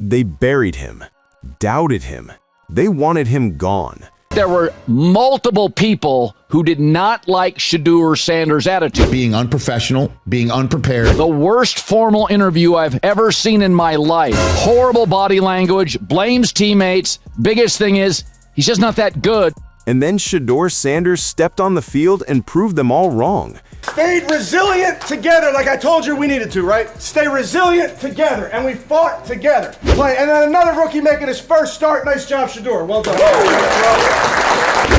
They buried him, doubted him. They wanted him gone. There were multiple people who did not like Shadeur Sanders' attitude. Being unprofessional, being unprepared. The worst formal interview I've ever seen in my life. Horrible body language, blames teammates. Biggest thing is, he's just not that good. And then Shadeur Sanders stepped on the field and proved them all wrong. Stayed resilient together like I told you we needed to, right? Stay resilient together, and we fought together. And then another rookie making his first start. Nice job, Shedeur. Well done.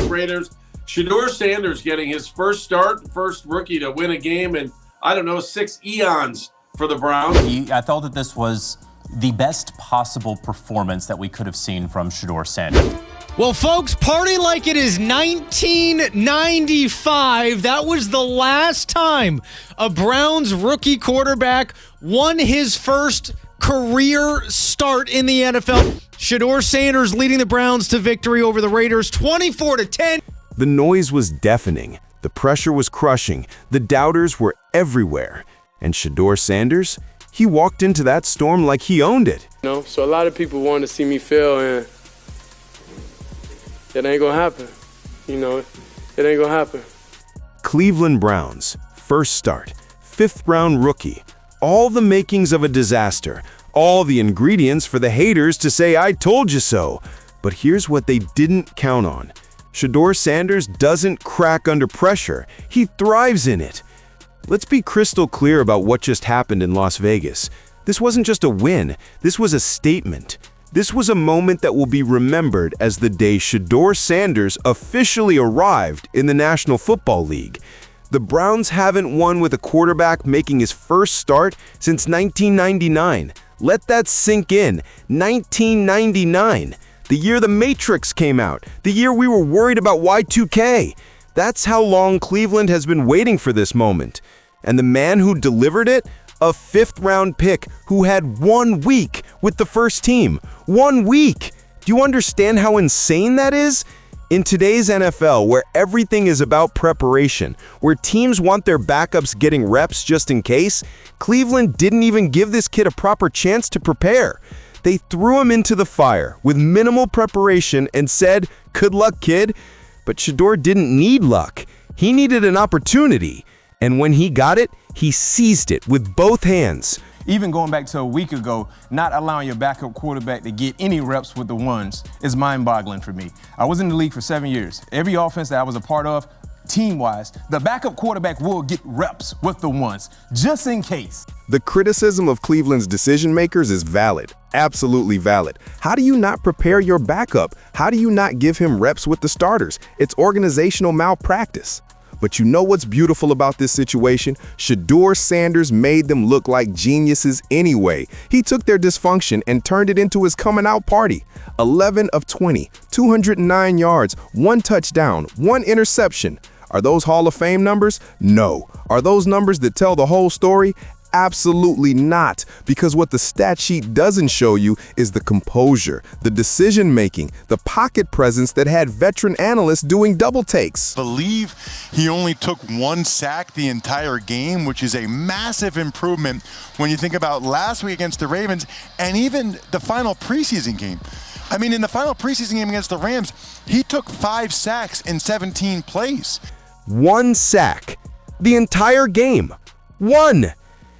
Raiders, Shadeur Sanders getting his first start, first rookie to win a game in, I don't know, 6 eons for the Browns. I felt that this was the best possible performance that we could have seen from Shadeur Sanders. Well, folks, party like it is 1995. That was the last time a Browns rookie quarterback won his first career start in the NFL. Shadeur Sanders leading the Browns to victory over the Raiders, 24-10. The noise was deafening. The pressure was crushing. The doubters were everywhere. And Shadeur Sanders, he walked into that storm like he owned it. So a lot of people want to see me fail, and it ain't gonna happen. It ain't gonna happen. Cleveland Browns, first start, 5th round rookie. All the makings of a disaster. All the ingredients for the haters to say, I told you so. But here's what they didn't count on. Shadeur Sanders doesn't crack under pressure. He thrives in it. Let's be crystal clear about what just happened in Las Vegas. This wasn't just a win. This was a statement. This was a moment that will be remembered as the day Shadeur Sanders officially arrived in the National Football League. The Browns haven't won with a quarterback making his first start since 1999. Let that sink in. 1999. The year The Matrix came out. The year we were worried about Y2K. That's how long Cleveland has been waiting for this moment. And the man who delivered it? A 5th round pick who had 1 week with the first team. 1 week! Do you understand how insane that is? In today's NFL, where everything is about preparation, where teams want their backups getting reps just in case, Cleveland didn't even give this kid a proper chance to prepare. They threw him into the fire with minimal preparation and said, good luck, kid. But Shedeur didn't need luck. He needed an opportunity. And when he got it, he seized it with both hands. Even going back to a week ago, not allowing your backup quarterback to get any reps with the ones is mind-boggling for me. I was in the league for 7 years. Every offense that I was a part of, team-wise, the backup quarterback will get reps with the ones, just in case. The criticism of Cleveland's decision-makers is valid, absolutely valid. How do you not prepare your backup? How do you not give him reps with the starters? It's organizational malpractice. But you know what's beautiful about this situation? Shadeur Sanders made them look like geniuses anyway. He took their dysfunction and turned it into his coming out party. 11 of 20, 209 yards, 1 touchdown, 1 interception. Are those Hall of Fame numbers? No. Are those numbers that tell the whole story? Absolutely not, because what the stat sheet doesn't show you is the composure, the decision-making, the pocket presence that had veteran analysts doing double takes. I believe he only took 1 sack the entire game, which is a massive improvement when you think about last week against the Ravens and even the final preseason game. I mean, in the final preseason game against the Rams, he took 5 sacks in 17 plays. 1 sack. The entire game. 1.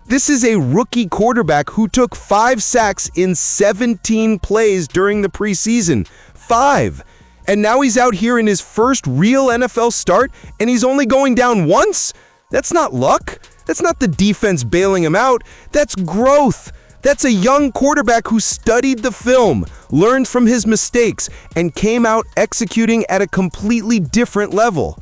This is a rookie quarterback who took 5 sacks in 17 plays during the preseason. 5. And now he's out here in his first real NFL start, and he's only going down once? That's not luck. That's not the defense bailing him out. That's growth. That's a young quarterback who studied the film, learned from his mistakes, and came out executing at a completely different level.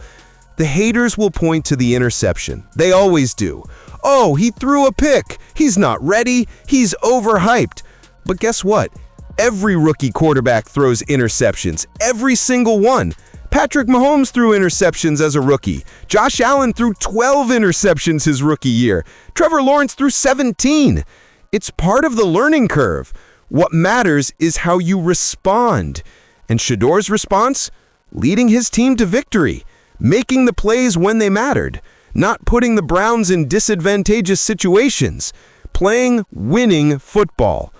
The haters will point to the interception. They always do. Oh, he threw a pick. He's not ready. He's overhyped. But guess what? Every rookie quarterback throws interceptions. Every single one. Patrick Mahomes threw interceptions as a rookie. Josh Allen threw 12 interceptions his rookie year. Trevor Lawrence threw 17. It's part of the learning curve. What matters is how you respond. And Shadeur's response? Leading his team to victory. Making the plays when they mattered. Not putting the Browns in disadvantageous situations, playing winning football.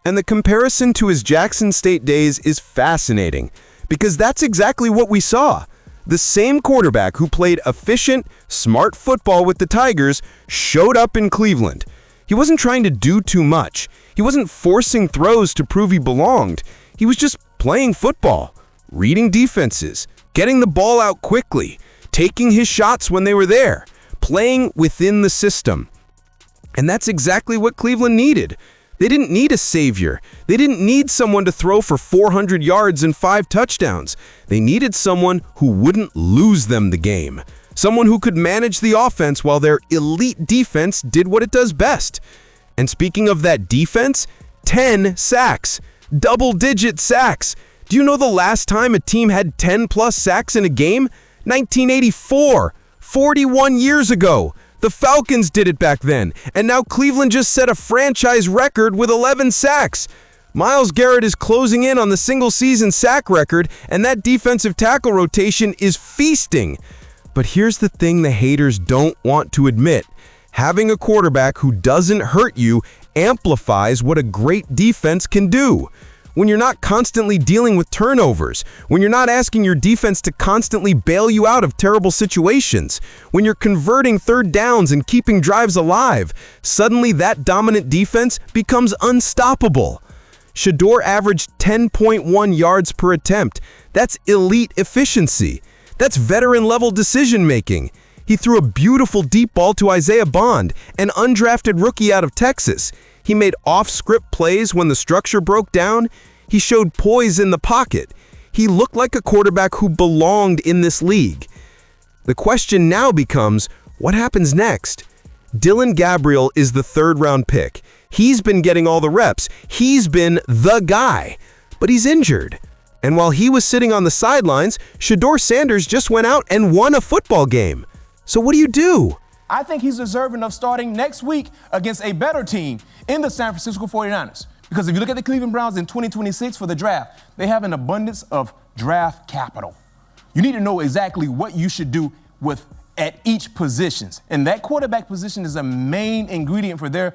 And the comparison to his Jackson State days is fascinating, because that's exactly what we saw. The same quarterback who played efficient, smart football with the Tigers showed up in Cleveland. He wasn't trying to do too much. He wasn't forcing throws to prove he belonged. He was just playing football, reading defenses, getting the ball out quickly, taking his shots when they were there, playing within the system. And that's exactly what Cleveland needed. They didn't need a savior. They didn't need someone to throw for 400 yards and 5 touchdowns. They needed someone who wouldn't lose them the game. Someone who could manage the offense while their elite defense did what it does best. And speaking of that defense, 10 sacks. Double-digit sacks. Do you know the last time a team had 10-plus sacks in a game? 1984. 41 years ago. The Falcons did it back then, and now Cleveland just set a franchise record with 11 sacks. Myles Garrett is closing in on the single-season sack record, and that defensive tackle rotation is feasting. But here's the thing the haters don't want to admit. Having a quarterback who doesn't hurt you amplifies what a great defense can do. When you're not constantly dealing with turnovers, when you're not asking your defense to constantly bail you out of terrible situations, when you're converting third downs and keeping drives alive, suddenly that dominant defense becomes unstoppable. Shedeur averaged 10.1 yards per attempt. That's elite efficiency. That's veteran-level decision-making. He threw a beautiful deep ball to Isaiah Bond, an undrafted rookie out of Texas. He made off-script plays when the structure broke down. He showed poise in the pocket. He looked like a quarterback who belonged in this league. The question now becomes, what happens next? Dillon Gabriel is the third-round pick. He's been getting all the reps. He's been the guy. But he's injured. And while he was sitting on the sidelines, Shadeur Sanders just went out and won a football game. So what do? I think he's deserving of starting next week against a better team in the San Francisco 49ers. Because if you look at the Cleveland Browns in 2026 for the draft, they have an abundance of draft capital. You need to know exactly what you should do with at each position. And that quarterback position is a main ingredient for their...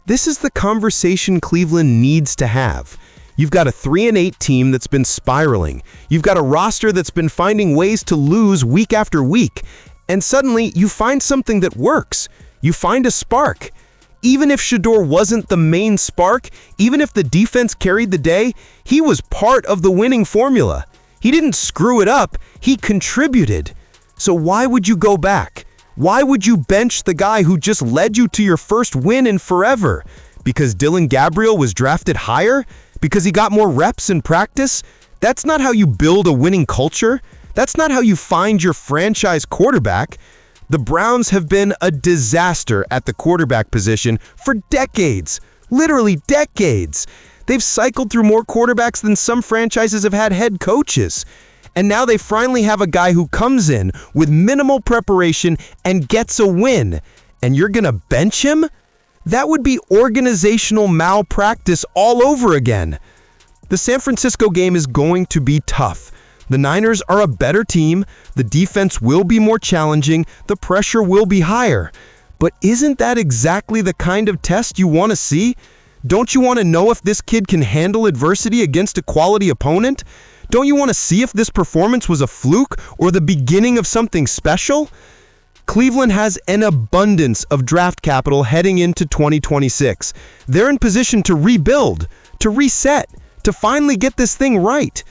This is the conversation Cleveland needs to have. You've got a 3-8 team that's been spiraling. You've got a roster that's been finding ways to lose week after week. And suddenly, you find something that works. You find a spark. Even if Shedeur wasn't the main spark, even if the defense carried the day, he was part of the winning formula. He didn't screw it up, he contributed. So why would you go back? Why would you bench the guy who just led you to your first win in forever? Because Dillon Gabriel was drafted higher? Because he got more reps in practice? That's not how you build a winning culture. That's not how you find your franchise quarterback. The Browns have been a disaster at the quarterback position for decades. Literally decades. They've cycled through more quarterbacks than some franchises have had head coaches. And now they finally have a guy who comes in with minimal preparation and gets a win. And you're gonna bench him? That would be organizational malpractice all over again. The San Francisco game is going to be tough. The Niners are a better team, the defense will be more challenging, the pressure will be higher. But isn't that exactly the kind of test you want to see? Don't you want to know if this kid can handle adversity against a quality opponent? Don't you want to see if this performance was a fluke or the beginning of something special? Cleveland has an abundance of draft capital heading into 2026. They're in position to rebuild, to reset, to finally get this thing right.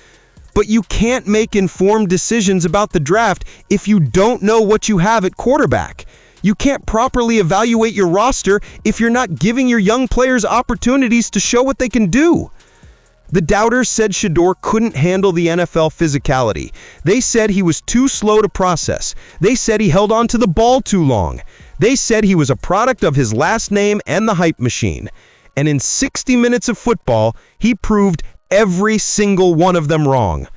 But you can't make informed decisions about the draft if you don't know what you have at quarterback. You can't properly evaluate your roster if you're not giving your young players opportunities to show what they can do. The doubters said Shedeur couldn't handle the NFL physicality. They said he was too slow to process. They said he held on to the ball too long. They said he was a product of his last name and the hype machine. And in 60 minutes of football, he proved every single one of them wrong.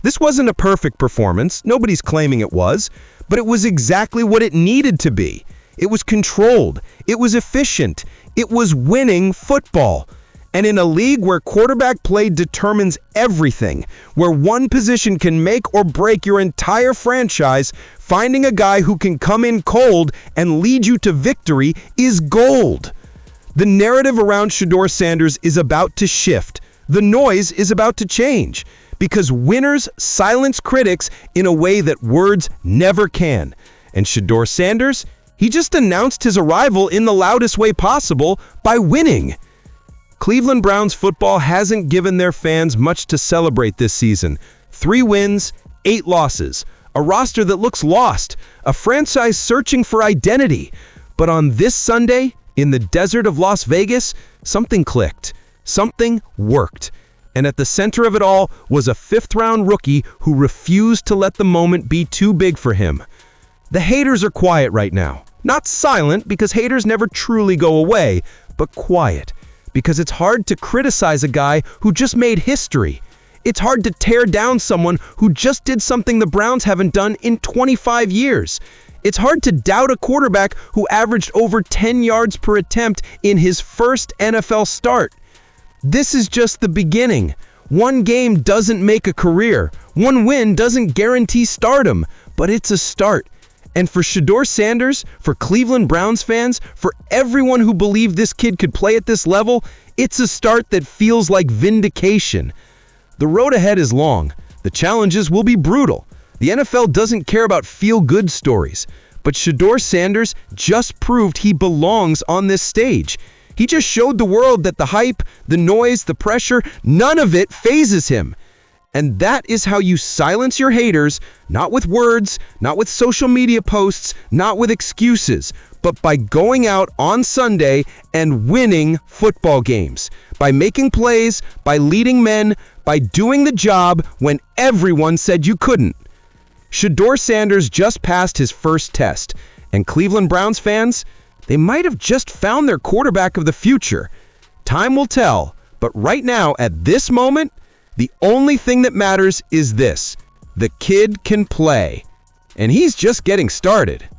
This wasn't a perfect performance, nobody's claiming it was, but it was exactly what it needed to be. It was controlled, it was efficient, it was winning football. And in a league where quarterback play determines everything, where one position can make or break your entire franchise, finding a guy who can come in cold and lead you to victory is gold. The narrative around Shadeur Sanders is about to shift. The noise is about to change. Because winners silence critics in a way that words never can. And Shadeur Sanders, he just announced his arrival in the loudest way possible by winning. Cleveland Browns football hasn't given their fans much to celebrate this season. 3 wins, 8 losses, a roster that looks lost, a franchise searching for identity. But on this Sunday, in the desert of Las Vegas, something clicked. Something worked. And at the center of it all was a 5th-round rookie who refused to let the moment be too big for him. The haters are quiet right now. Not silent, because haters never truly go away, but quiet. Because it's hard to criticize a guy who just made history. It's hard to tear down someone who just did something the Browns haven't done in 25 years. It's hard to doubt a quarterback who averaged over 10 yards per attempt in his first NFL start. This is just the beginning. One game doesn't make a career. One win doesn't guarantee stardom, but it's a start. And for Shadeur Sanders, for Cleveland Browns fans, for everyone who believed this kid could play at this level, it's a start that feels like vindication. The road ahead is long. The challenges will be brutal. The NFL doesn't care about feel-good stories. But Shadeur Sanders just proved he belongs on this stage. He just showed the world that the hype, the noise, the pressure, none of it phases him. And that is how you silence your haters, not with words, not with social media posts, not with excuses, but by going out on Sunday and winning football games, by making plays, by leading men, by doing the job when everyone said you couldn't. Shadeur Sanders just passed his first test, and Cleveland Browns fans, they might have just found their quarterback of the future. Time will tell, but right now, at this moment, the only thing that matters is this: the kid can play. And he's just getting started.